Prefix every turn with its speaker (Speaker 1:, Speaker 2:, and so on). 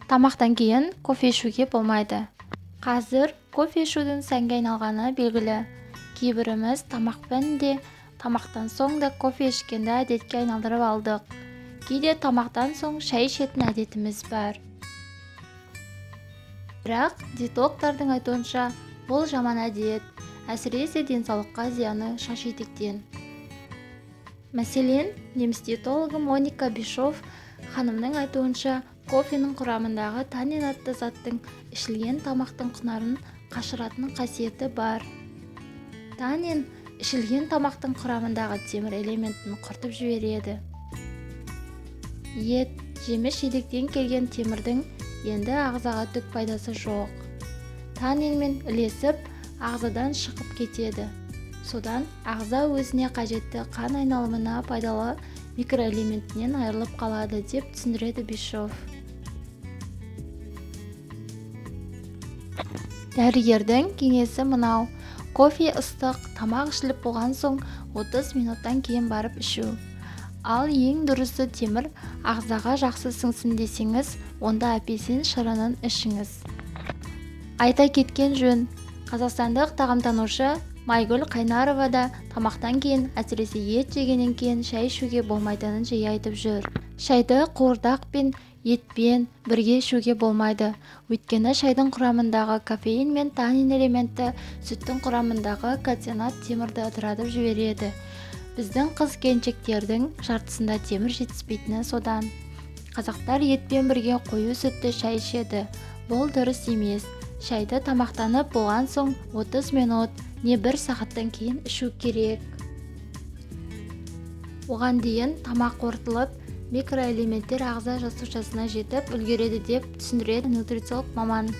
Speaker 1: Тамақтан кейін кофе ішуге болмайды. Қазір кофе ішудің сәнге айналғаны белгілі. Кейбіріміз тамақпен де, тамақтан соң да кофе ішкенді әдетке айналдырып алдық. Кейде тамақтан соң шай ішетін әдетіміз бар. Бірақ диетологтардың айтуынша бұл жаман әдет, әсіресе денсаулыққа зияны шаш етектен. Мәселен, неміс диетологы Моника Бишов ханымның айтуынша, кофенің құрамындағы танин атты заттың ішілген тамақтың құнарын қашыратын қасиеті бар. Танин ішілген тамақтың құрамындағы темір элементін құртып жібереді. Ет, жеміс-жидектен келген темірдің енді ағзаға түк пайдасы жоқ. Танинмен ілесіп, ағзадан шығып кетеді. Содан ағза өзіне қажетті қан айналымына пайдалы микроэлементінен айырылып қалады деп түсіндіреді Бишов. Дәрігердің кеңесі мынау: кофе ыстық, тамақ ішіліп болған соң 30 минуттан кейін барып ішу. Ал ең дұрысы темір ағзаға жақсы сіңсін десеңіз, онда апельсин шырынын ішіңіз. Айта кеткен жөн, қазақстандық тағамтанушы Майгүл Қайнарова да тамақтан кейін, әсіресе ет жегеннен кейін шай ішуге болмайтынын жиі айтып жүр. Шайды қуырдақ пен етпен бірге ішуге болмайды. Өйткені шайдың құрамындағы кофеин мен танин элементі сүттің құрамындағы кальцинат темірді ыдыратып жібереді. Біздің қыз-келіншектердің жартысында темір жетіспейтіні содан. Қазақтар етпен бірге қою сүтті шай ішеді. Бұл дұрыс емес. Шайды тамақтанып болған соң 30 минут не 1 сағаттан кейін ішу керек. Оған дейін тамақ қорытылып, микроэлементтер ағза жасушасына жетіп үлгереді деп түсіндіреді нутрициолог маман.